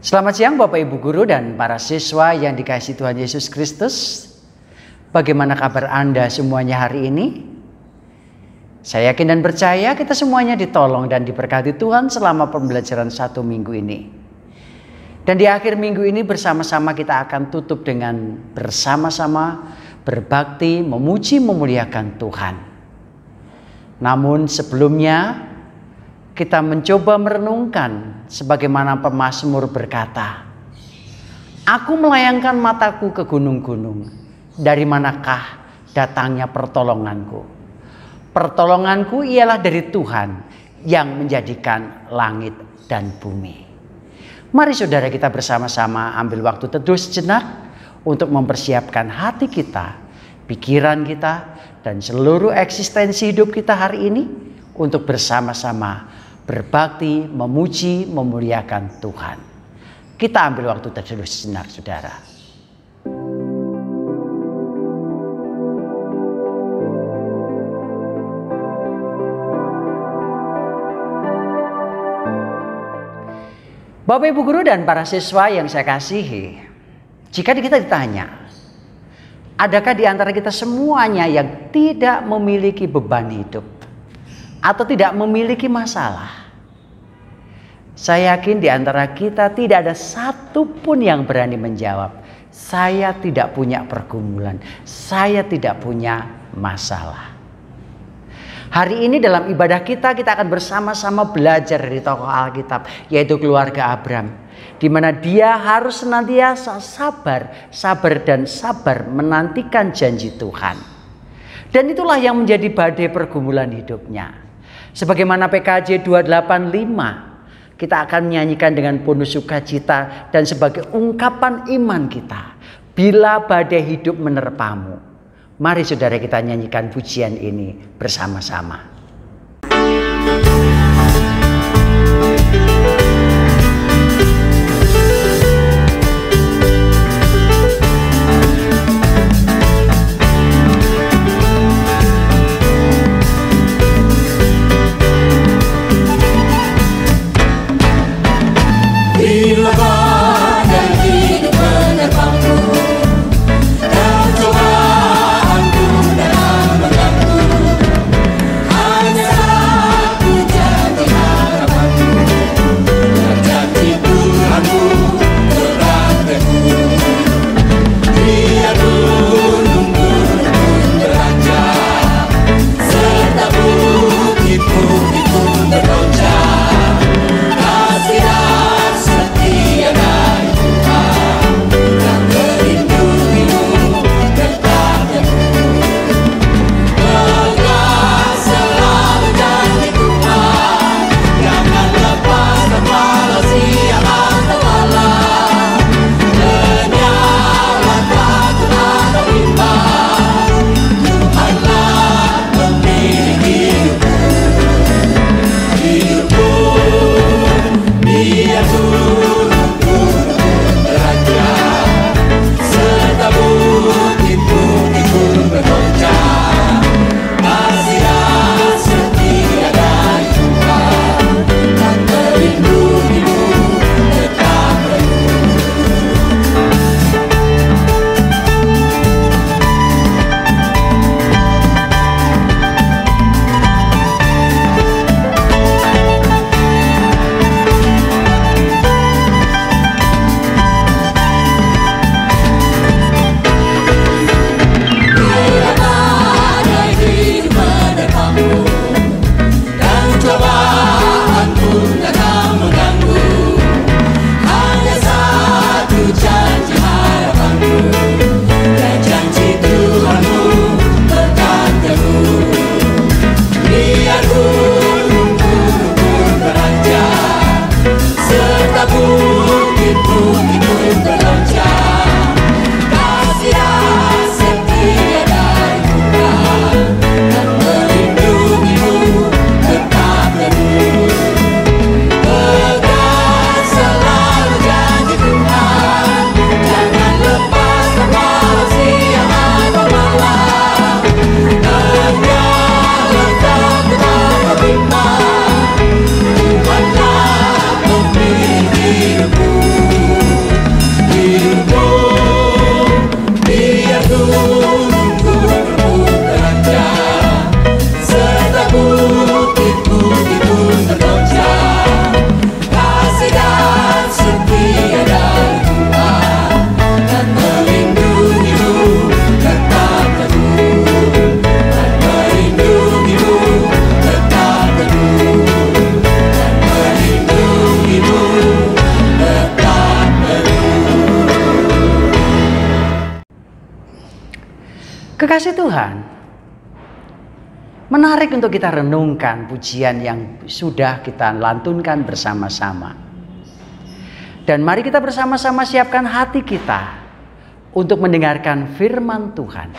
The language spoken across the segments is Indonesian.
Selamat siang Bapak Ibu Guru dan para siswa yang dikasihi Tuhan Yesus Kristus. Bagaimana kabar Anda semuanya hari ini? Saya yakin dan percaya kita semuanya ditolong dan diberkati Tuhan selama pembelajaran 1 minggu ini. Dan di akhir minggu ini bersama-sama kita akan tutup dengan bersama-sama berbakti, memuji, memuliakan Tuhan. Namun sebelumnya kita mencoba merenungkan sebagaimana pemazmur berkata, "Aku melayangkan mataku ke gunung-gunung, dari manakah datangnya pertolonganku? Pertolonganku ialah dari Tuhan yang menjadikan langit dan bumi." Mari saudara kita bersama-sama ambil waktu teduh sejenak untuk mempersiapkan hati kita, pikiran kita, dan seluruh eksistensi hidup kita hari ini untuk bersama-sama berbakti, memuji, memuliakan Tuhan. Kita ambil waktu teduh sejenak, saudara. Bapak Ibu Guru dan para siswa yang saya kasihi, jika kita ditanya, adakah di antara kita semuanya yang tidak memiliki beban hidup atau tidak memiliki masalah? Saya yakin di antara kita tidak ada satupun yang berani menjawab, "Saya tidak punya pergumulan, saya tidak punya masalah." Hari ini dalam ibadah kita akan bersama-sama belajar dari tokoh Alkitab, yaitu keluarga Abraham, di mana dia harus senantiasa sabar menantikan janji Tuhan. Dan itulah yang menjadi badai pergumulan hidupnya. Sebagaimana PKJ 285, kita akan menyanyikan dengan penuh sukacita dan sebagai ungkapan iman kita, bila badai hidup menerpamu. Mari saudara kita nyanyikan pujian ini bersama-sama. Hanya aku Kekasih Tuhan, menarik untuk kita renungkan pujian yang sudah kita lantunkan bersama-sama. Dan mari kita bersama-sama siapkan hati kita untuk mendengarkan firman Tuhan.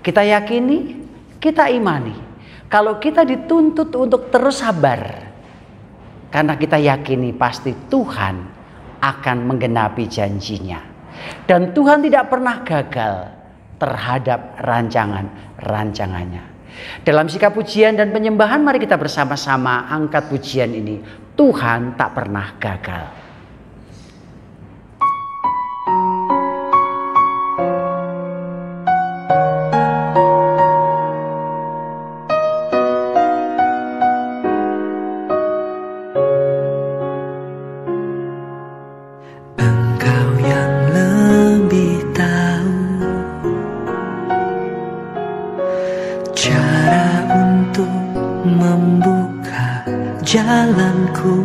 Kita yakini, kita imani, kalau kita dituntut untuk terus sabar, karena kita yakini pasti Tuhan akan menggenapi janjinya. Dan Tuhan tidak pernah gagal terhadap rancangannya. Dalam sikap pujian dan penyembahan, mari kita bersama-sama angkat pujian ini. Tuhan tak pernah gagal. Jalanku,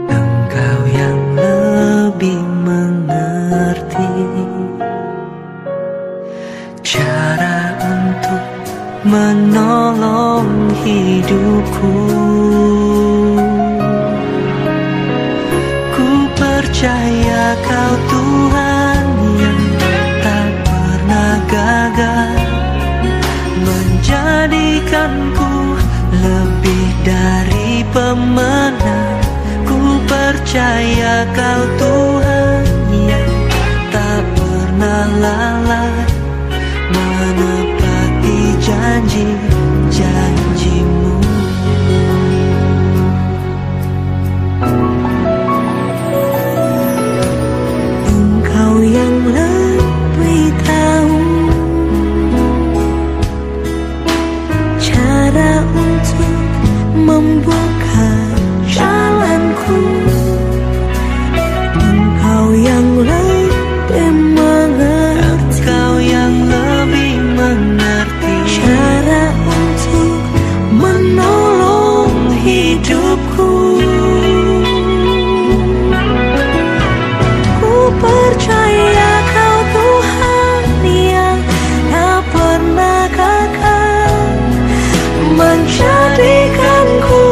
Engkau yang lebih mengerti cara untuk menolong hidupku. Ku percaya Kau Tuhan yang tak pernah gagal menjadikanku lebih dari pemenang. Ku percaya Kau Tuhan yang tak pernah lalai menepati janji-janji-Mu. Engkau yang lebih tahu cara untuk membuka jalanku. Engkau yang lebih mengerti, Engkau yang lebih mengerti cara untuk menolong hidupku. Ku percaya Kau Tuhan yang tak pernah gagal menjadikanku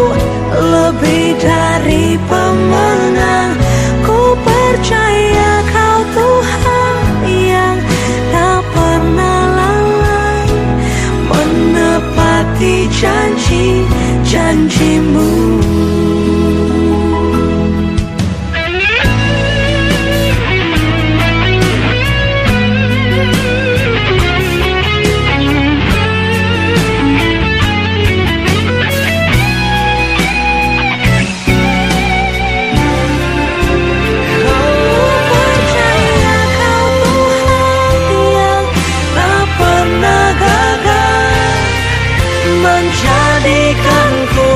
lebih dari pemenang. Ku percaya Kau Tuhan yang tak pernah lalai menepati janji-janji-Mu. Menjadikanku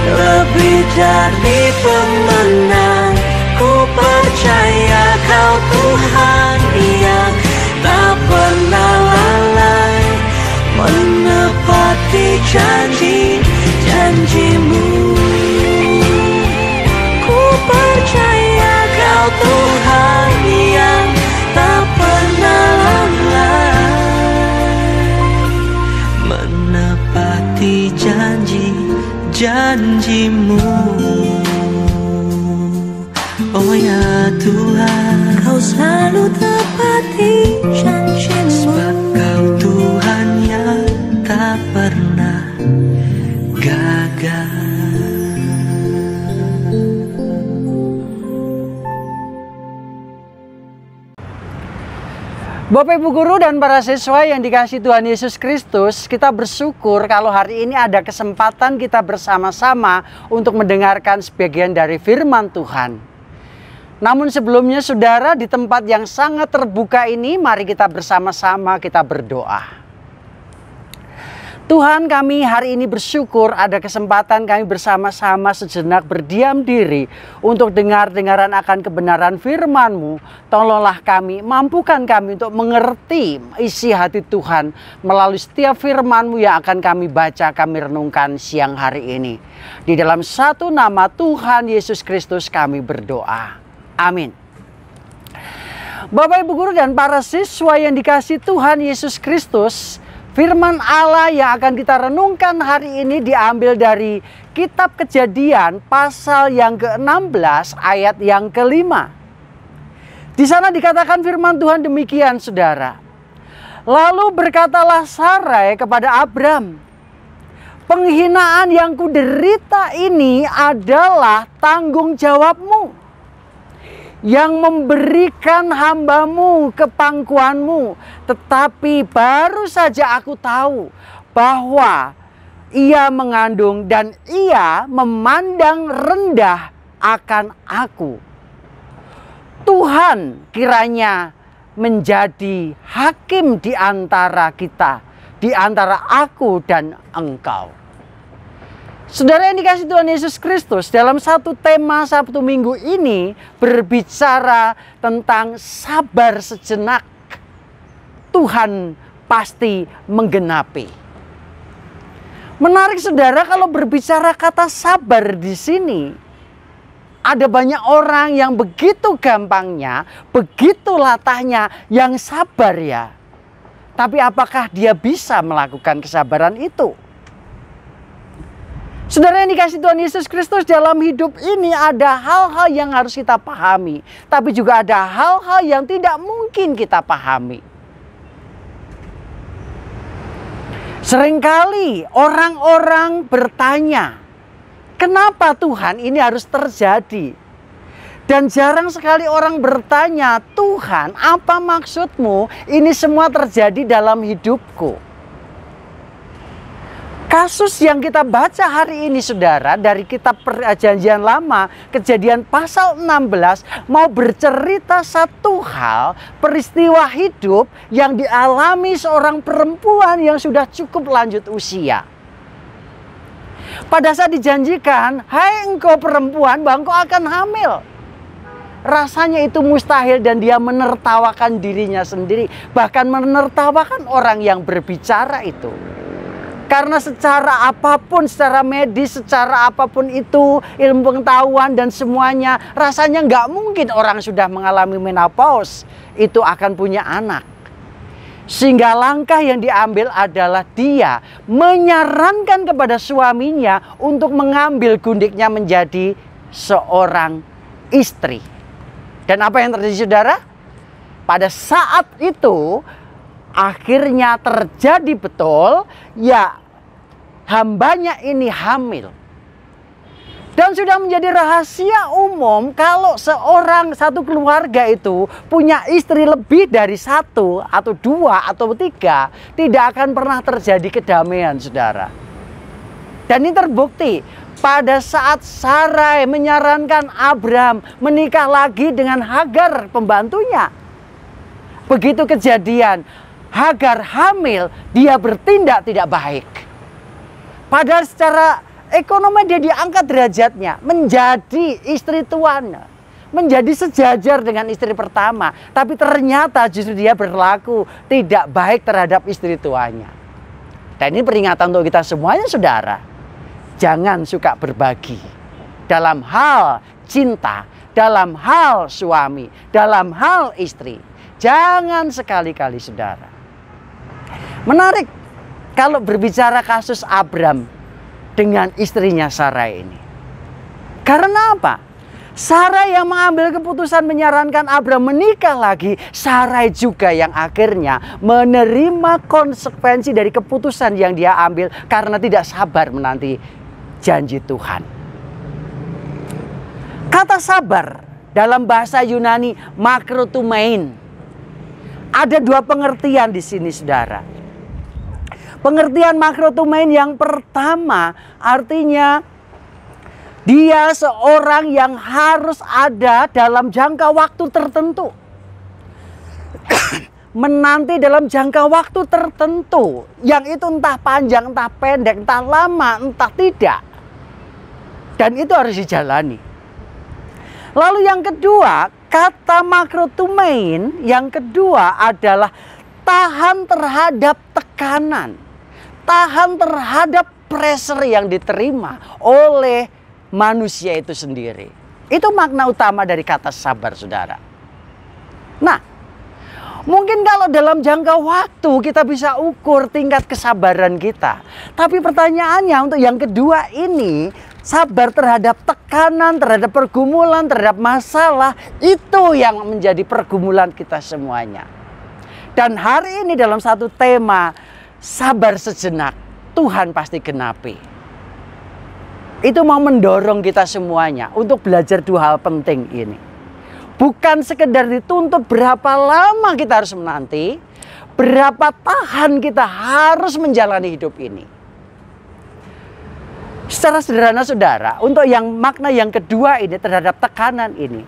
lebih dari pemenang. Ku percaya Kau Tuhan yang tak pernah lalai menepati janji-janji-Mu. Ku percaya Kau Tuhan yang tak pernah lalai menepati janji-janji-Mu. Oh ya Tuhan, Kau selalu tepati janji-Mu. Sebab Kau Tuhan yang tak pernah gagal. Bapak Ibu Guru dan para siswa yang dikasihi Tuhan Yesus Kristus, kita bersyukur kalau hari ini ada kesempatan kita bersama-sama untuk mendengarkan sebagian dari firman Tuhan. Namun sebelumnya saudara, di tempat yang sangat terbuka ini, mari kita bersama-sama kita berdoa. Tuhan, kami hari ini bersyukur ada kesempatan kami bersama-sama sejenak berdiam diri untuk dengar-dengaran akan kebenaran firman-Mu. Tolonglah kami, mampukan kami untuk mengerti isi hati Tuhan melalui setiap firman-Mu yang akan kami baca, kami renungkan siang hari ini. Di dalam satu nama Tuhan Yesus Kristus kami berdoa. Amin. Bapak, Ibu guru dan para siswa yang dikasihi Tuhan Yesus Kristus, firman Allah yang akan kita renungkan hari ini diambil dari Kitab Kejadian pasal yang ke-16 ayat yang ke-5. Di sana dikatakan firman Tuhan demikian, saudara. Lalu berkatalah Sarai kepada Abram, penghinaan yang kuderita ini adalah tanggung jawabmu, yang memberikan hambamu ke pangkuanmu. Tetapi baru saja aku tahu bahwa ia mengandung dan ia memandang rendah akan aku. Tuhan kiranya menjadi hakim di antara kita, di antara aku dan engkau. Saudara yang dikasihi Tuhan Yesus Kristus, dalam satu tema Sabtu Minggu ini berbicara tentang sabar sejenak. Tuhan pasti menggenapi. Menarik saudara, kalau berbicara kata sabar di sini, ada banyak orang yang begitu gampangnya, begitu latahnya yang sabar ya. Tapi apakah dia bisa melakukan kesabaran itu? Saudara yang dikasihi Tuhan Yesus Kristus, dalam hidup ini ada hal-hal yang harus kita pahami. Tapi juga ada hal-hal yang tidak mungkin kita pahami. Seringkali orang-orang bertanya, kenapa Tuhan ini harus terjadi? Dan jarang sekali orang bertanya, Tuhan, apa maksudmu ini semua terjadi dalam hidupku? Kasus yang kita baca hari ini saudara dari kitab Perjanjian Lama, Kejadian pasal 16, mau bercerita satu hal, peristiwa hidup yang dialami seorang perempuan yang sudah cukup lanjut usia. Pada saat dijanjikan, hai engkau perempuan, bahwa engkau akan hamil. Rasanya itu mustahil dan dia menertawakan dirinya sendiri. Bahkan menertawakan orang yang berbicara itu. Karena secara apapun, secara medis, secara apapun itu, ilmu pengetahuan dan semuanya, rasanya nggak mungkin orang sudah mengalami menopause itu akan punya anak. Sehingga langkah yang diambil adalah dia menyarankan kepada suaminya untuk mengambil gundiknya menjadi seorang istri. Dan apa yang terjadi saudara? Pada saat itu akhirnya terjadi betul, ya hambanya ini hamil. Dan sudah menjadi rahasia umum kalau satu keluarga itu punya istri lebih dari satu atau dua atau tiga, tidak akan pernah terjadi kedamaian saudara. Dan ini terbukti pada saat Sarai menyarankan Abram menikah lagi dengan Hagar pembantunya. Begitu kejadian, Hagar hamil, dia bertindak tidak baik. Padahal secara ekonomi dia diangkat derajatnya menjadi istri tuan, menjadi sejajar dengan istri pertama. Tapi ternyata justru dia berlaku tidak baik terhadap istri tuannya. Dan ini peringatan untuk kita semuanya saudara. Jangan suka berbagi dalam hal cinta, dalam hal suami, dalam hal istri. Jangan sekali-kali saudara. Menarik kalau berbicara kasus Abram dengan istrinya Sarai ini. Karena apa? Sarai yang mengambil keputusan menyarankan Abram menikah lagi. Sarai juga yang akhirnya menerima konsekuensi dari keputusan yang dia ambil karena tidak sabar menanti janji Tuhan. Kata sabar dalam bahasa Yunani makrotumein. Ada dua pengertian di sini saudara. Pengertian makrotumein yang pertama artinya dia seorang yang harus ada dalam jangka waktu tertentu. Menanti dalam jangka waktu tertentu. Yang itu entah panjang, entah pendek, entah lama, entah tidak. Dan itu harus dijalani. Lalu yang kedua, kata makrotumein yang kedua adalah tahan terhadap tekanan. Tahan terhadap pressure yang diterima oleh manusia itu sendiri. Itu makna utama dari kata sabar saudara. Nah, Mungkin kalau dalam jangka waktu kita bisa ukur tingkat kesabaran kita. Tapi pertanyaannya untuk yang kedua ini, sabar terhadap tekanan, terhadap pergumulan, terhadap masalah, itu yang menjadi pergumulan kita semuanya. Dan hari ini dalam satu tema, sabar sejenak, Tuhan pasti genapi. Itu mau mendorong kita semuanya untuk belajar dua hal penting ini. Bukan sekedar dituntut berapa lama kita harus menanti, berapa tahan kita harus menjalani hidup ini. Secara sederhana saudara, untuk yang makna yang kedua ini terhadap tekanan ini,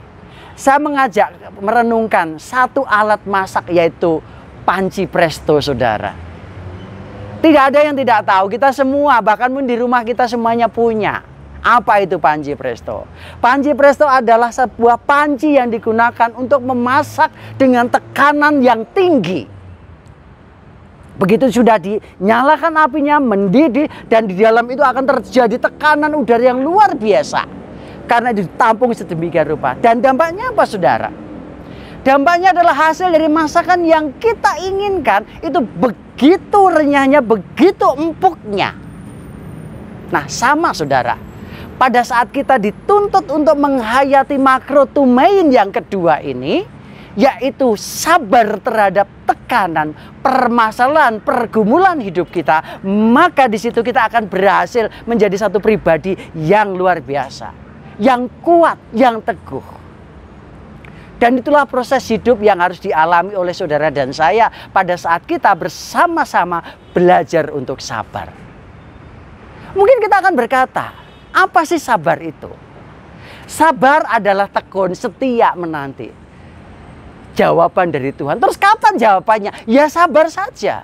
saya mengajak merenungkan satu alat masak yaitu panci presto saudara. Tidak ada yang tidak tahu, kita semua bahkan pun di rumah kita semuanya punya. Apa itu panci presto? Panci presto adalah sebuah panci yang digunakan untuk memasak dengan tekanan yang tinggi. Begitu sudah dinyalakan apinya, mendidih, dan di dalam itu akan terjadi tekanan udara yang luar biasa. Karena ditampung sedemikian rupa. Dan dampaknya apa saudara? Dampaknya adalah hasil dari masakan yang kita inginkan. Itu begitu renyahnya, begitu empuknya. Nah sama saudara. Pada saat kita dituntut untuk menghayati makrotumein yang kedua ini, yaitu sabar terhadap tekanan, permasalahan, pergumulan hidup kita, maka di situ kita akan berhasil menjadi satu pribadi yang luar biasa, yang kuat, yang teguh. Dan itulah proses hidup yang harus dialami oleh saudara dan saya pada saat kita bersama-sama belajar untuk sabar. Mungkin kita akan berkata, apa sih sabar itu? Sabar adalah tekun, setia menanti jawaban dari Tuhan. Terus kapan jawabannya? Ya sabar saja.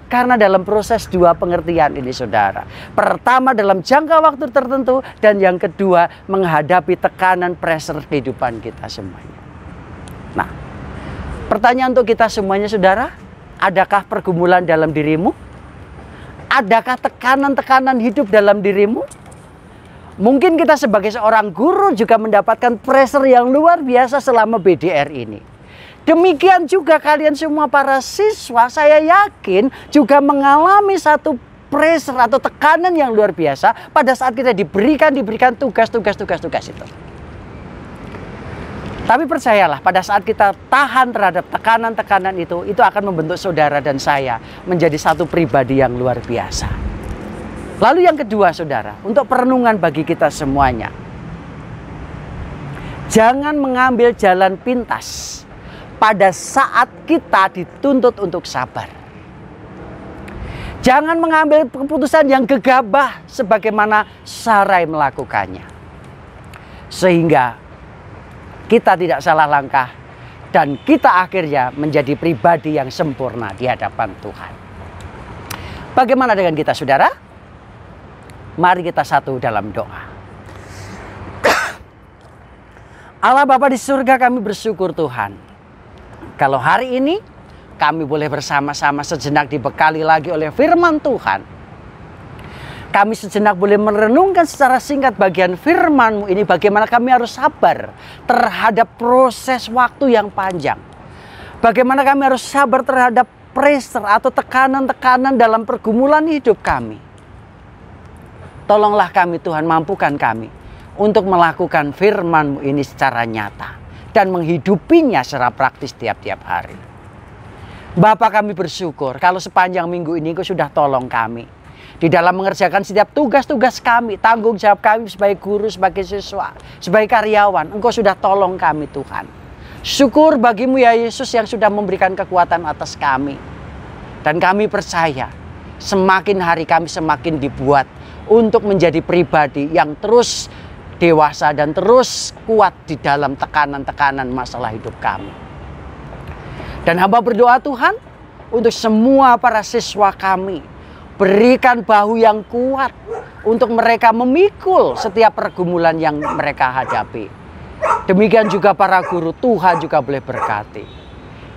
Karena dalam proses dua pengertian ini saudara. Pertama dalam jangka waktu tertentu. Dan yang kedua menghadapi tekanan pressure kehidupan kita semuanya. Nah, pertanyaan untuk kita semuanya saudara. Adakah pergumulan dalam dirimu? Adakah tekanan-tekanan hidup dalam dirimu? Mungkin kita sebagai seorang guru juga mendapatkan pressure yang luar biasa selama BDR ini. Demikian juga kalian semua para siswa, saya yakin juga mengalami satu pressure atau tekanan yang luar biasa pada saat kita diberikan tugas itu. Tapi percayalah, pada saat kita tahan terhadap tekanan-tekanan itu akan membentuk saudara dan saya menjadi satu pribadi yang luar biasa. Lalu yang kedua saudara, untuk perenungan bagi kita semuanya. Jangan mengambil jalan pintas pada saat kita dituntut untuk sabar. Jangan mengambil keputusan yang gegabah sebagaimana Sarai melakukannya. Sehingga kita tidak salah langkah dan kita akhirnya menjadi pribadi yang sempurna di hadapan Tuhan. Bagaimana dengan kita saudara? Mari kita satu dalam doa. Allah Bapa di surga, kami bersyukur Tuhan. Kalau hari ini kami boleh bersama-sama sejenak dibekali lagi oleh firman Tuhan. Kami sejenak boleh merenungkan secara singkat bagian firman-Mu ini. Bagaimana kami harus sabar terhadap proses waktu yang panjang. Bagaimana kami harus sabar terhadap pressure atau tekanan-tekanan dalam pergumulan hidup kami. Tolonglah kami Tuhan, mampukan kami untuk melakukan firman-Mu ini secara nyata. Dan menghidupinya secara praktis tiap-tiap hari. Bapa, kami bersyukur kalau sepanjang minggu ini Engkau sudah tolong kami. Di dalam mengerjakan setiap tugas-tugas kami, tanggung jawab kami sebagai guru, sebagai siswa, sebagai karyawan. Engkau sudah tolong kami Tuhan. Syukur bagimu ya Yesus yang sudah memberikan kekuatan atas kami. Dan kami percaya semakin hari kami semakin dibuat untuk menjadi pribadi yang terus dewasa dan terus kuat di dalam tekanan-tekanan masalah hidup kami. Dan hamba berdoa Tuhan untuk semua para siswa kami. Berikan bahu yang kuat untuk mereka memikul setiap pergumulan yang mereka hadapi. Demikian juga para guru, Tuhan juga boleh berkati.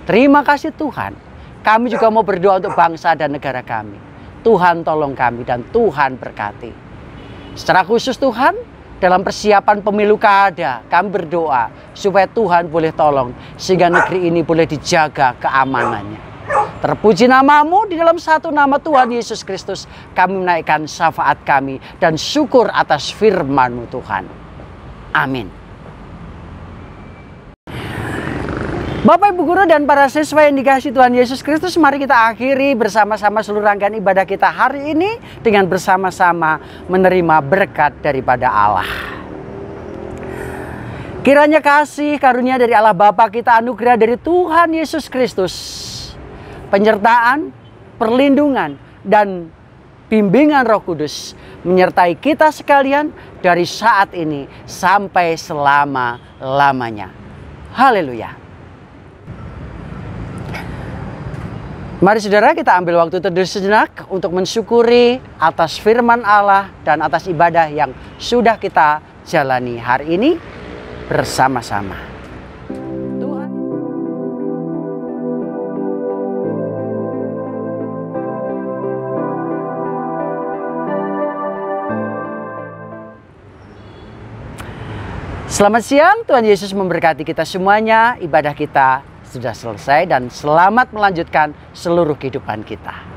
Terima kasih Tuhan. Kami juga mau berdoa untuk bangsa dan negara kami. Tuhan tolong kami dan Tuhan berkati. Secara khusus Tuhan, dalam persiapan pemilu kada, kami berdoa supaya Tuhan boleh tolong sehingga negeri ini boleh dijaga keamanannya. Terpuji namamu, di dalam satu nama Tuhan Yesus Kristus kami menaikkan syafaat kami dan syukur atas firman-Mu Tuhan. Amin. Bapak, Ibu guru dan para siswa yang dikasihi Tuhan Yesus Kristus, mari kita akhiri bersama-sama seluruh rangkaian ibadah kita hari ini dengan bersama-sama menerima berkat daripada Allah. Kiranya kasih karunia dari Allah Bapa kita, anugerah dari Tuhan Yesus Kristus, penyertaan, perlindungan, dan bimbingan Roh Kudus menyertai kita sekalian dari saat ini sampai selama-lamanya. Haleluya. Mari saudara, kita ambil waktu teduh sejenak untuk mensyukuri atas firman Allah dan atas ibadah yang sudah kita jalani hari ini bersama-sama. Tuhan. Selamat siang, Tuhan Yesus memberkati kita semuanya. Ibadah kita sudah selesai dan selamat melanjutkan seluruh kehidupan kita.